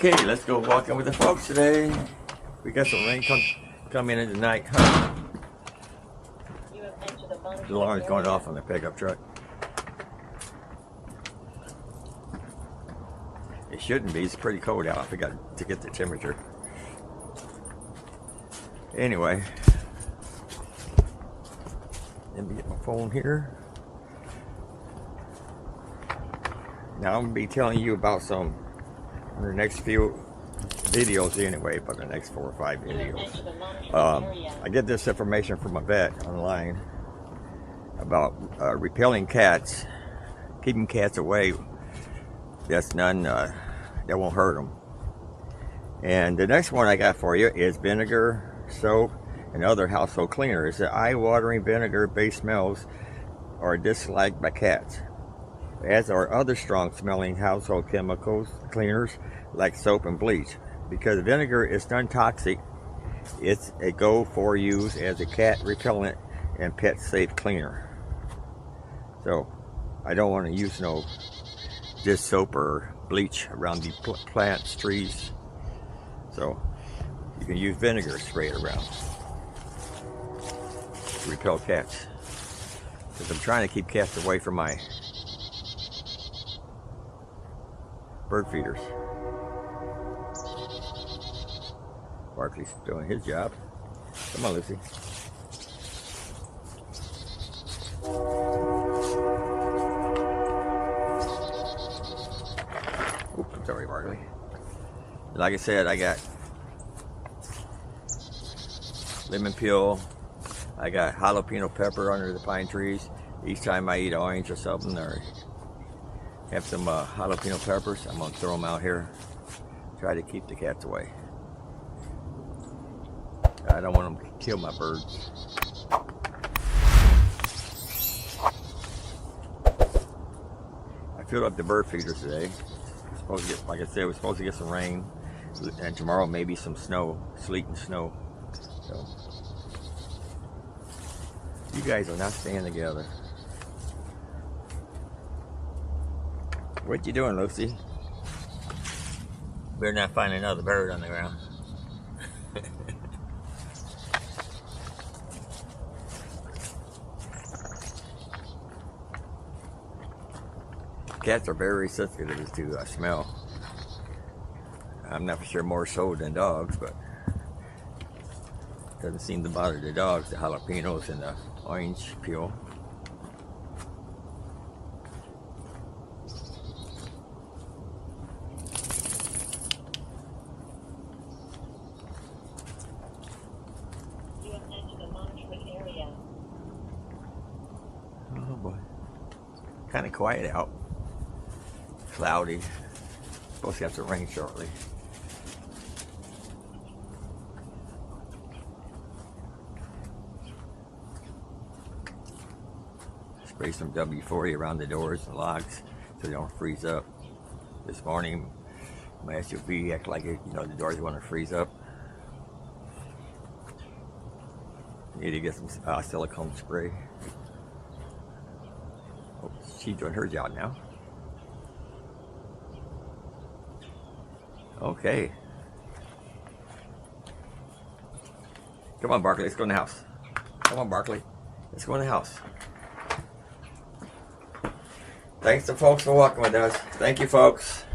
Okay, let's go walking with the folks today. We got some rain coming in tonight, huh? The alarm's going off on the pickup truck. It shouldn't be. It's pretty cold out. I forgot to get the temperature. Anyway, let me get my phone here. Now I'm gonna be telling you about some in the next few videos anyway, but the next 4 or 5 videos. I get this information from a vet online about repelling cats, keeping cats away. That's none that won't hurt them. And the next one I got for you is vinegar, soap, and other household cleaners. The eye-watering vinegar-based smells are disliked by cats, as are other strong-smelling household chemicals cleaners like soap and bleach. Because vinegar is non-toxic, it's a go for use as a cat repellent and pet safe cleaner. So I don't want to use no dish soap or bleach around the plants, trees. So you can use vinegar, spray it around to repel cats. Because I'm trying to keep cats away from my bird feeders. Barkley's doing his job. Come on, Lucy. Oops, I'm sorry, Barkley. Like I said, I got lemon peel. I got jalapeno pepper under the pine trees. Each time I eat an orange or something, or have some jalapeno peppers, I'm gonna throw them out here. Try to keep the cats away. I don't want them to kill my birds. I filled up the bird feeders today. Supposed to get, like I said, we're supposed to get some rain, and tomorrow maybe some snow, sleet and snow. So you guys are not staying together. What you doing, Lucy? Better not find another bird on the ground. Cats are very sensitive to smell. I'm not for sure more so than dogs, but it doesn't seem to bother the dogs, the jalapenos and the orange peel. Oh boy. Kind of quiet out. Cloudy. Supposed to have some rain shortly. Spray some W40 around the doors and locks so they don't freeze up. This morning my SUV acted like it, the doors want to freeze up. Need to get some silicone spray. Oh, she's doing her job now. Okay. Come on, Barkley. Let's go in the house. Come on, Barkley. Let's go in the house. Thanks to folks for walking with us. Thank you, folks.